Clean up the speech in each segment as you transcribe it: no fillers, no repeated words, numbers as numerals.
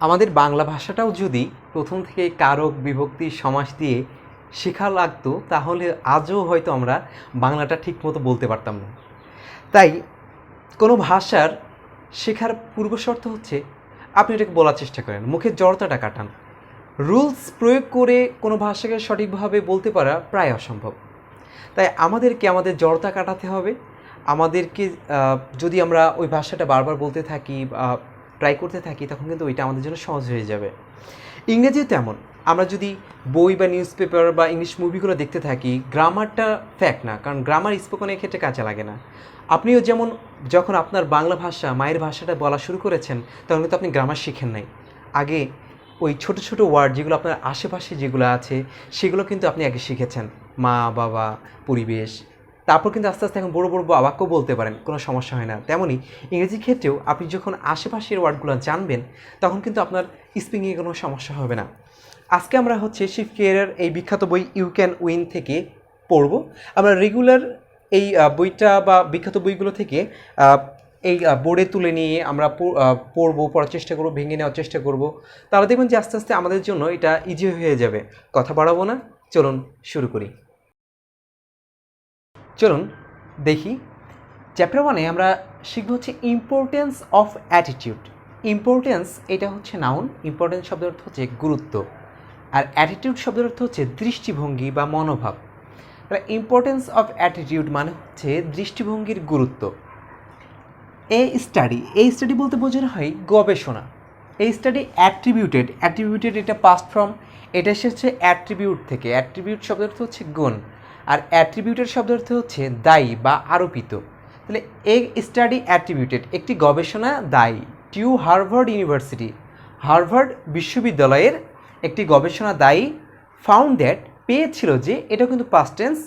আমাদের বাংলা ভাষাটাও যদি প্রথম থেকে কারক বিভক্তি সমাস দিয়ে শেখা লাগতো তাহলে আজও হয়তো আমরা বাংলাটা ঠিকমতো বলতে পারতাম না। তাই কোনো ভাষার শেখার পূর্বশর্ত হচ্ছে আপনি এটাকে বলার চেষ্টা করেন, মুখের জড়তাটা কাটান। রুলস প্রয়োগ করে কোনো ভাষাকে সঠিকভাবে বলতে পারা প্রায় অসম্ভব। তাই আমাদেরকে আমাদের জড়তা কাটাতে হবে। আমাদেরকে যদি আমরা ওই ভাষাটা বারবার বলতে থাকি বা ট্রাই করতে থাকি তখন কিন্তু ওইটা আমাদের জন্য সহজ হয়ে যাবে। ইংরেজিও তেমন। আমরা যদি বই বা নিউজ পেপার বা ইংলিশ মুভিগুলো দেখতে থাকি, গ্রামারটা ফ্যাক্ট না, কারণ গ্রামার স্পোকেনের ক্ষেত্রে কাজে লাগে না। আপনিও যেমন যখন আপনার বাংলা ভাষা মায়ের ভাষাটা বলা শুরু করেছেন তখন কিন্তু আপনি গ্রামার শিখেন নাই। আগে ওই ছোট ছোট ওয়ার্ড যেগুলো আপনার আশেপাশে যেগুলো আছে সেগুলো কিন্তু আপনি আগে শিখেছেন, মা বাবা পরিবেশ। তারপর কিন্তু আস্তে আস্তে এখন বড় বড় বাক্য বলতে পারেন, কোনো সমস্যা হয় না। তেমনই ইংরেজির ক্ষেত্রেও আপনি যখন আশেপাশের ওয়ার্ডগুলো জানবেন তখন কিন্তু আপনার স্পিকিংয়ে কোনো সমস্যা হবে না। আজকে আমরা হচ্ছে শিফ কেয়ারের এই বিখ্যাত বই ইউ ক্যান উইন থেকে পড়ব। আমরা রেগুলার এই বইটা বা বিখ্যাত বইগুলো থেকে এই বোর্ডে তুলে নিয়ে আমরা পড়ার চেষ্টা করব, ভেঙে নেওয়ার চেষ্টা করব। তাহলে দেখবেন যে আস্তে আস্তে আমাদের জন্য এটা ইজি হয়ে যাবে। কথা বাড়াবো না, চলুন শুরু করি। চলুন দেখি। চ্যাপ্টার 1-এ আমরা শিখব হচ্ছে ইম্পর্টেন্স অফ অ্যাটিটিউড। ইম্পর্টেন্স এটা হচ্ছে নাউন। ইম্পর্টেন্স শব্দের অর্থ হচ্ছে গুরুত্ব, আর অ্যাটিটিউড শব্দের অর্থ হচ্ছে দৃষ্টিভঙ্গি বা মনোভাব। তাহলে ইম্পর্টেন্স অফ অ্যাটিটিউড মানে হচ্ছে দৃষ্টিভঙ্গির গুরুত্ব। এই স্টাডি বলতে বোঝানো হয় গবেষণা। এই স্টাডি অ্যাট্রিবিউটেড এটা পাস্ট ফর্ম, এটা এসেছে অ্যাট্রিবিউট থেকে। অ্যাট্রিবিউট শব্দের অর্থ হচ্ছে গুণ, আর অ্যাট্রিবিউটের শব্দের অর্থ হচ্ছে দায়ী বা আরোপিত। তাহলে এই স্টাডি অ্যাট্রিবিউটেড একটি গবেষণা দায়ী টু হার্ভার্ড বিশ্ববিদ্যালয়ের একটি গবেষণা দায়ী ফাউন্ড দ্যাট পেয়েছিল যে, এটা কিন্তু past tense,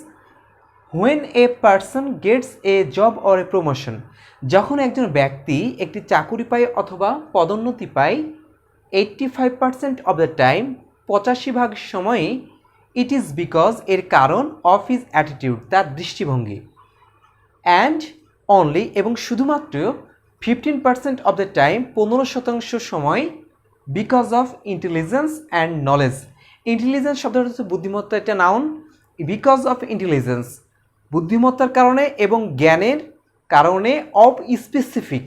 when a person gets a job or a promotion, যখন একজন ব্যক্তি একটি চাকুরি পায় অথবা পদোন্নতি পায়, 85% অফ দ্য টাইম 85% সময়ই, ইট ইজ বিকজ এর কারণ অফ হিজ অ্যাটিটিউড তার দৃষ্টিভঙ্গি, অ্যান্ড অনলি এবং শুধুমাত্র 15% অফ দ্য টাইম 15% সময় because of intelligence and knowledge. Intelligence শব্দটা হচ্ছে বুদ্ধিমত্তা, একটা নাউন। বিকজ অফ ইন্টেলিজেন্স বুদ্ধিমত্তার কারণে এবং জ্ঞানের কারণে। অফ স্পেসিফিক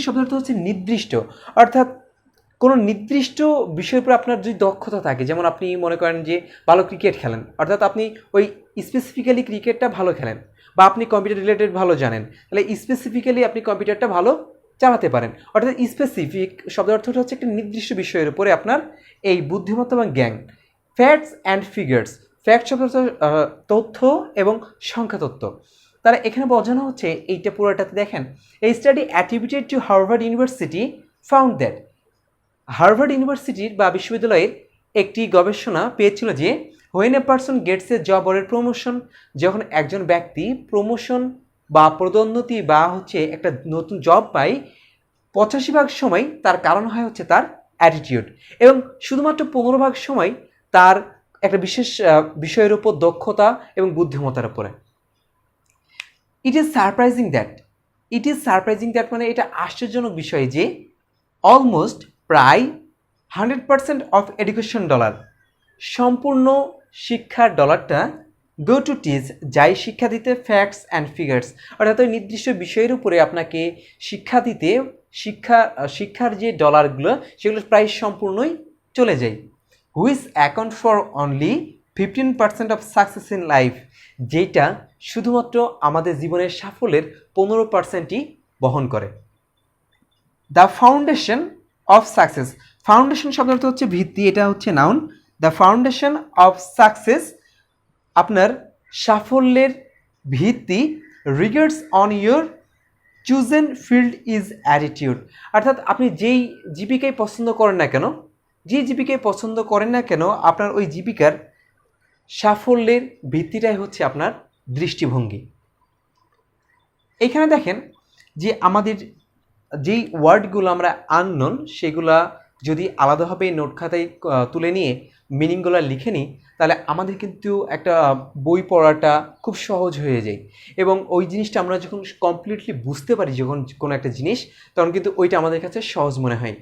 শব্দের অর্থ হচ্ছে নির্দিষ্ট, অর্থাৎ কোনো নির্দিষ্ট বিষয়ের উপর আপনার যদি দক্ষতা থাকে, যেমন আপনি মনে করেন যে ভালো ক্রিকেট খেলেন, অর্থাৎ আপনি ওই স্পেসিফিক্যালি ক্রিকেটটা ভালো খেলেন, বা আপনি কম্পিউটার রিলেটেড ভালো জানেন, তাহলে স্পেসিফিক্যালি আপনি কম্পিউটারটা ভালো চালাতে পারেন। অর্থাৎ স্পেসিফিক শব্দের অর্থটা হচ্ছে একটা নির্দিষ্ট বিষয়ের উপরে আপনার এই বুদ্ধিমত্তা এবং জ্ঞান। ফ্যাক্টস অ্যান্ড ফিগার্স, ফ্যাক্ট শব্দ তথ্য এবং সংখ্যা তত্ত্ব। তারা এখানে বোঝানো হচ্ছে এইটা পুরোটাতে দেখেন, এই study attributed to Harvard university found that, Harvard ইউনিভার্সিটির বা বিশ্ববিদ্যালয়ের একটি গবেষণা পেয়েছিল যে, when a person gets a job or a promotion, যখন একজন ব্যক্তি প্রমোশন বা পদোন্নতি বা হচ্ছে একটা নতুন জব পায়, 85% সময় তার কারণ হয় হচ্ছে তার অ্যাটিটিউড, এবং শুধুমাত্র 15% সময় তার একটা বিশেষ বিষয়ের উপর দক্ষতা এবং বুদ্ধিমত্তার উপরে। ইট ইজ সারপ্রাইজিং দ্যাট মানে এটা আশ্চর্যজনক বিষয় যে, অলমোস্ট প্রায় 100% অফ এডুকেশন ডলার, সম্পূর্ণ শিক্ষার ডলারটা গো টু টিচ, যাই শিক্ষা দিতে ফ্যাক্টস অ্যান্ড ফিগার্স, অর্থাৎ ওই নির্দিষ্ট বিষয়ের উপরে আপনাকে শিক্ষা দিতে শিক্ষার যে ডলারগুলো সেগুলো প্রায় সম্পূর্ণই চলে যায়। Which account for only 15% of success in life, যেটা শুধুমাত্র আমাদের জীবনের সাফল্যের 15%ই বহন করে। The foundation of success, foundation শব্দের অর্থ হচ্ছে ভিত্তি, এটা হচ্ছে noun. The foundation of success, আপনার সাফল্যের ভিত্তি, regards on your chosen field is attitude, অর্থাৎ আপনি যেই জীবিকায় পছন্দ করেন না কেন, আপনার ওই জীবিকার সাফল্যের ভিত্তিটাই হচ্ছে আপনার দৃষ্টিভঙ্গি। এখানে দেখেন যে আমাদের যেই ওয়ার্ডগুলো আমরা আননোন সেগুলা যদি আলাদাভাবে নোট খাতায় তুলে নিয়ে মিনিংগুলো লিখে নিই, তাহলে আমাদের কিন্তু একটা বই পড়াটা খুব সহজ হয়ে যায়, এবং ওই জিনিসটা আমরা যখন কমপ্লিটলি বুঝতে পারি যখন কোনো একটা জিনিস, তখন কিন্তু ওইটা আমাদের কাছে সহজ মনে হয়।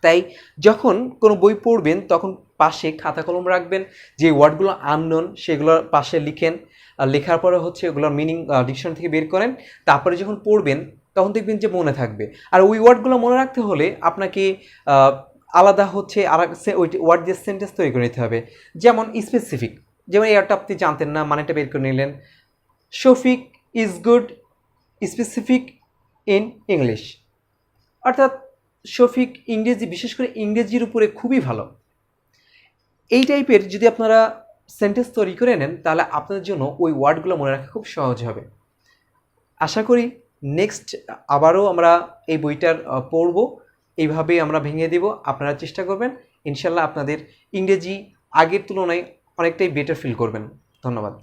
তাই যখন কোনো বই পড়বেন তখন পাশে খাতা কলম রাখবেন, যে ওয়ার্ডগুলো আননোন সেগুলো পাশে লিখেন, আর লেখার পরে হচ্ছে ওগুলোর মিনিং ডিকশনারি থেকে বের করেন, তারপরে যখন পড়বেন তখন দেখবেন যে মনে থাকবে। আর ওই ওয়ার্ডগুলো মনে রাখতে হলে আপনাকে আলাদা হচ্ছে আর ওই ওয়ার্ড দিয়ে সেন্টেন্স তৈরি করে নিতে হবে। যেমন স্পেসিফিক, যেমন এই ওয়ার্ডটা আপনি জানতেন না, মানেটা বের করে নিলেন, Shafiq is good specific in English, অর্থাৎ শফিক ইংরেজি, বিশেষ করে ইংরেজির উপরে খুবই ভালো। এই টাইপের যদি আপনারা সেন্টেন্স তৈরি করে নেন তাহলে আপনাদের জন্য ওই ওয়ার্ডগুলো মনে রাখা খুব সহজ হবে। আশা করি নেক্সট আবারও আমরা এই বইটার পড়ব, এইভাবেই আমরা ভেঙে দেব। আপনারা চেষ্টা করবেন, ইনশাল্লাহ আপনাদের ইংরেজি আগের তুলনায় অনেকটাই বেটার ফিল করবেন। ধন্যবাদ।